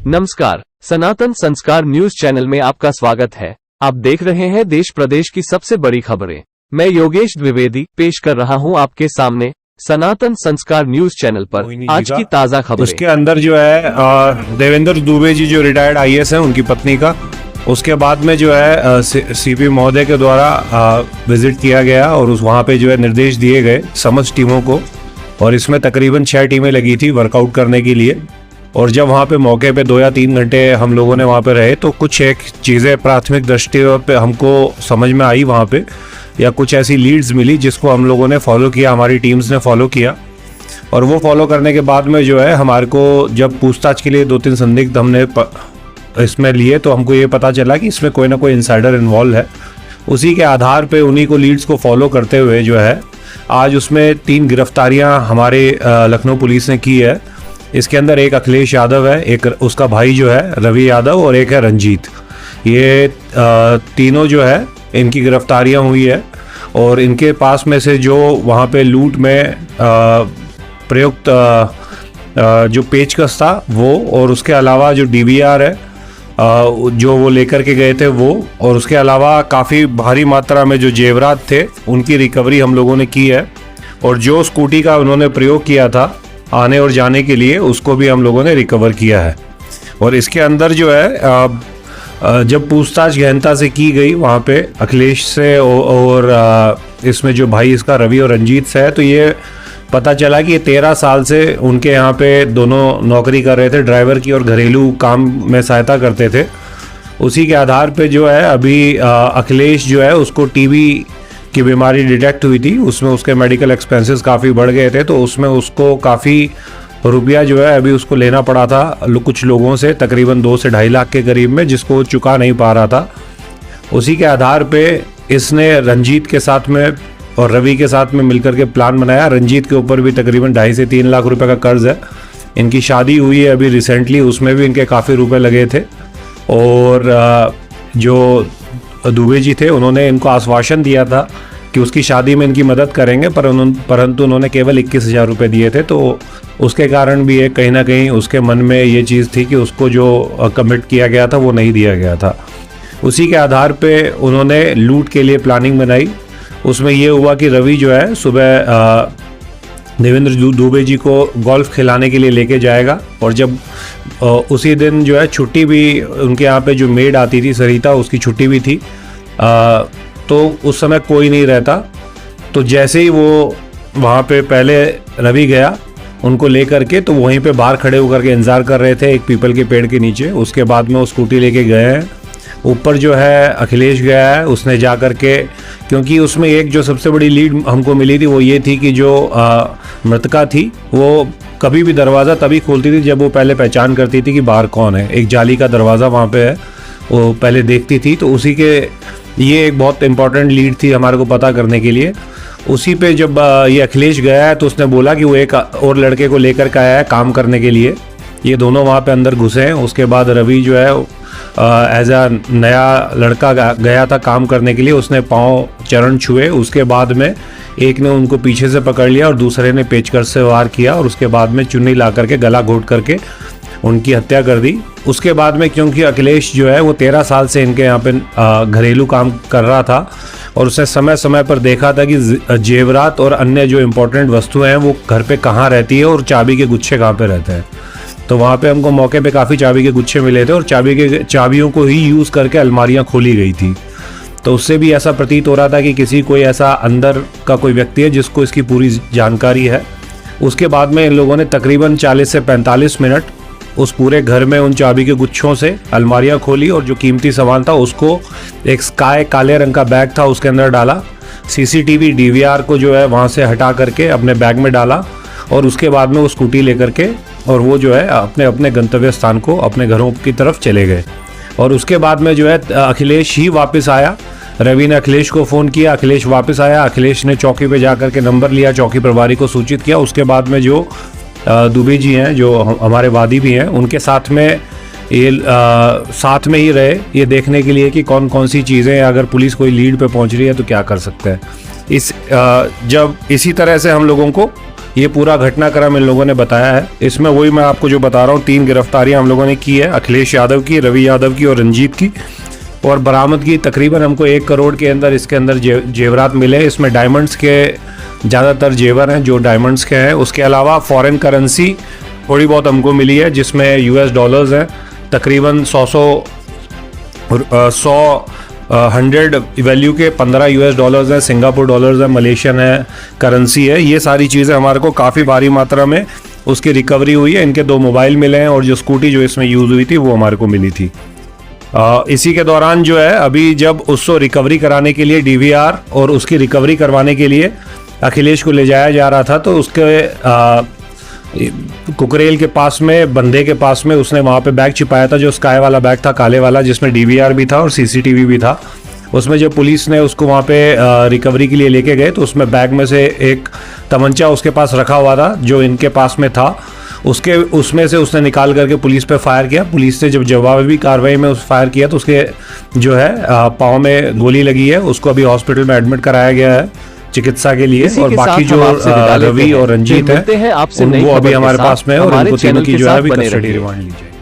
नमस्कार, सनातन संस्कार news channel में आपका स्वागत है। आप देख रहे हैं देश प्रदेश की सबसे बड़ी खबरें। मैं योगेश द्विवेदी पेश कर रहा हूं आपके सामने सनातन संस्कार न्यूज चैनल पर आज की ताजा खबरें। उसके अंदर जो है देवेंद्र दुबे जी जो रिटायर्ड आईएएस हैं, उनकी पत्नी का उसके बाद में जो है सीपी महोदय के द्वारा विजिट किया गया और वहाँ पे जो है निर्देश दिए गए समस्त टीमों को, और इसमें तकरीबन 6 टीमें लगी थी वर्कआउट करने के लिए। और जब वहाँ पे मौके पे 2 या 3 घंटे हम लोगों ने वहाँ पे रहे तो कुछ एक चीज़ें प्राथमिक दृष्टि पे हमको समझ में आई वहाँ पे, या कुछ ऐसी लीड्स मिली जिसको हम लोगों ने फॉलो किया, हमारी टीम्स ने फॉलो किया। और वो फॉलो करने के बाद में जो है हमारे को जब पूछताछ के लिए 2-3 संदिग्ध हमने इसमें लिए तो हमको ये पता चला कि इसमें कोई ना कोई इनसाइडर इन्वॉल्व है। उसी के आधार पे उन्हीं को लीड्स को फॉलो करते हुए जो है आज उसमें 3 गिरफ्तारियां हमारे लखनऊ पुलिस ने की है। इसके अंदर एक अखिलेश यादव है, एक उसका भाई जो है रवि यादव, और एक है रंजीत। ये तीनों जो है इनकी गिरफ्तारियां हुई है। और इनके पास में से जो वहाँ पे लूट में प्रयुक्त जो पेचकस था वो, और उसके अलावा जो डीवीआर है जो वो लेकर के गए थे वो, और उसके अलावा काफ़ी भारी मात्रा में जो जेवरात थे उनकी रिकवरी हम लोगों ने की है। और जो स्कूटी का उन्होंने प्रयोग किया था आने और जाने के लिए उसको भी हम लोगों ने रिकवर किया है। और इसके अंदर जो है जब पूछताछ गहनता से की गई वहाँ पे अखिलेश से और इसमें जो भाई इसका रवि और रंजीत से है, तो ये पता चला कि ये 13 साल से उनके यहाँ पे दोनों नौकरी कर रहे थे, ड्राइवर की और घरेलू काम में सहायता करते थे। उसी के आधार पे जो है अभी अखिलेश जो है उसको टीबी की बीमारी डिटेक्ट हुई थी, उसमें उसके मेडिकल एक्सपेंसेस काफ़ी बढ़ गए थे, तो उसमें उसको काफ़ी रुपया जो है अभी उसको लेना पड़ा था कुछ लोगों से, तकरीबन 2 से 2.5 लाख के करीब में, जिसको वो चुका नहीं पा रहा था। उसी के आधार पे इसने रंजीत के साथ में और रवि के साथ में मिलकर के प्लान बनाया। रंजीत के ऊपर भी तकरीबन 2.5 से 3 लाख रुपए का कर्ज है। इनकी शादी हुई है अभी रिसेंटली, उसमें भी इनके काफ़ी रुपए लगे थे। और जो दुबे जी थे उन्होंने इनको आश्वासन दिया था कि उसकी शादी में इनकी मदद करेंगे, परंतु उन्होंने केवल 21,000 रुपये दिए थे। तो उसके कारण भी एक कहीं ना कहीं उसके मन में ये चीज़ थी कि उसको जो कमिट किया गया था वो नहीं दिया गया था। उसी के आधार पे उन्होंने लूट के लिए प्लानिंग बनाई। उसमें ये हुआ कि रवि जो है सुबह देवेंद्र दुबे जी को गोल्फ खिलाने के लिए लेके जाएगा, और जब उसी दिन जो है छुट्टी भी उनके यहाँ पे जो मेड आती थी सरिता, उसकी छुट्टी भी थी, तो उस समय कोई नहीं रहता। तो जैसे ही वो वहाँ पे पहले रवि गया उनको लेकर के, तो वहीं पे बाहर खड़े होकर के इंतज़ार कर रहे थे एक पीपल के पेड़ के नीचे। उसके बाद में वो स्कूटी लेके गए हैं ऊपर। जो है अखिलेश गया है, उसने जा कर के, क्योंकि उसमें एक जो सबसे बड़ी लीड हमको मिली थी वो ये थी कि जो मृतका थी वो कभी भी दरवाज़ा तभी खोलती थी जब वो पहले पहचान करती थी कि बाहर कौन है। एक जाली का दरवाज़ा वहाँ पे है, वो पहले देखती थी। तो उसी के ये एक बहुत इंपॉर्टेंट लीड थी हमारे को पता करने के लिए। उसी पे जब ये अखिलेश गया है तो उसने बोला कि वो एक और लड़के को लेकर के आया है काम करने के लिए। ये दोनों वहाँ पे अंदर घुसे हैं। उसके बाद रवि जो है एज अ नया लड़का गया था काम करने के लिए, उसने पाँव चरण छुए। उसके बाद में एक ने उनको पीछे से पकड़ लिया और दूसरे ने पेचकस से वार किया, और उसके बाद में चुन्नी ला करके गला घोट करके उनकी हत्या कर दी। उसके बाद में क्योंकि अखिलेश जो है वो 13 साल से इनके यहाँ पे घरेलू काम कर रहा था, और उसने समय समय पर देखा था कि जेवरात और अन्य जो इम्पोर्टेंट वस्तुएं हैं वो घर पे कहाँ रहती है और चाबी के गुच्छे कहाँ पे रहते हैं। तो वहाँ पे हमको मौके पे काफ़ी चाबी के गुच्छे मिले थे, और चाबियों को ही यूज़ करके अलमारियाँ खोली गई थी। तो उससे भी ऐसा प्रतीत हो रहा था कि किसी कोई ऐसा अंदर का कोई व्यक्ति है जिसको इसकी पूरी जानकारी है। उसके बाद में इन लोगों ने तकरीबन 40 से 45 मिनट उस पूरे घर में उन चाबी के गुच्छों से अलमारियाँ खोली, और जो कीमती सामान था उसको एक स्काई काले रंग का बैग था उसके अंदर डाला। सीसीटीवी डीवीआर को जो है वहाँ से हटा करके अपने बैग में डाला, और उसके बाद में वो स्कूटी लेकर के और वो जो है अपने अपने गंतव्य स्थान को अपने घरों की तरफ चले गए। और उसके बाद में जो है अखिलेश ही वापस आया। रवि ने अखिलेश को फ़ोन किया, अखिलेश वापस आया। अखिलेश ने चौकी पे जा कर के नंबर लिया, चौकी प्रभारी को सूचित किया। उसके बाद में जो दुबे जी हैं जो हमारे वादी भी हैं, उनके साथ में ये साथ में ही रहे, ये देखने के लिए कि कौन कौन सी चीज़ें, अगर पुलिस कोई लीड पे पहुंच रही है तो क्या कर सकते हैं। जब इसी तरह से हम लोगों को ये पूरा घटनाक्रम इन लोगों ने बताया है। इसमें वही मैं आपको जो बता रहा हूँ, 3 गिरफ्तारियां हम लोगों ने की है, अखिलेश यादव की, रवि यादव की और रंजीत की, और बरामद की तकरीबन हमको 1 करोड़ के अंदर इसके अंदर जेवरात मिले। इसमें डायमंड्स के ज़्यादातर जेवर हैं जो डायमंड्स के हैं। उसके अलावा फॉरेन करेंसी थोड़ी बहुत हमको मिली है, जिसमें US डॉलर्स हैं तकरीबन 100 वैल्यू के 15 US डॉलर्स हैं, सिंगापुर डॉलर्स हैं, मलेशियन है करेंसी है। ये सारी चीज़ें हमारे को काफ़ी भारी मात्रा में उसकी रिकवरी हुई है। इनके 2 मोबाइल मिले हैं और जो स्कूटी जो इसमें यूज़ हुई थी वो हमारे को मिली थी। इसी के दौरान जो है अभी जब उसको रिकवरी कराने के लिए DVR और उसकी रिकवरी करवाने के लिए अखिलेश को ले जाया जा रहा था, तो उसके कुकरेल के पास में, बंदे के पास में उसने वहाँ पे बैग छिपाया था, जो स्काई वाला बैग था, काले वाला, जिसमें DVR भी था और CCTV भी था। उसमें जब पुलिस ने उसको वहाँ पे रिकवरी के लिए लेके गए तो उसमें बैग में से एक तमंचा उसके पास रखा हुआ था जो इनके पास में था। उसमें से उसने निकाल करके पुलिस पे फायर किया। पुलिस ने जब जवाबी कार्रवाई में उस फायर किया तो उसके जो है पाँव में गोली लगी है। उसको अभी हॉस्पिटल में एडमिट कराया गया है चिकित्सा के लिए। और बाकी जो रवि और रंजीत है वो अभी हमारे पास में है और उनको तीनों की जो है अभी कस्टडी रिमांड ली जाएगी।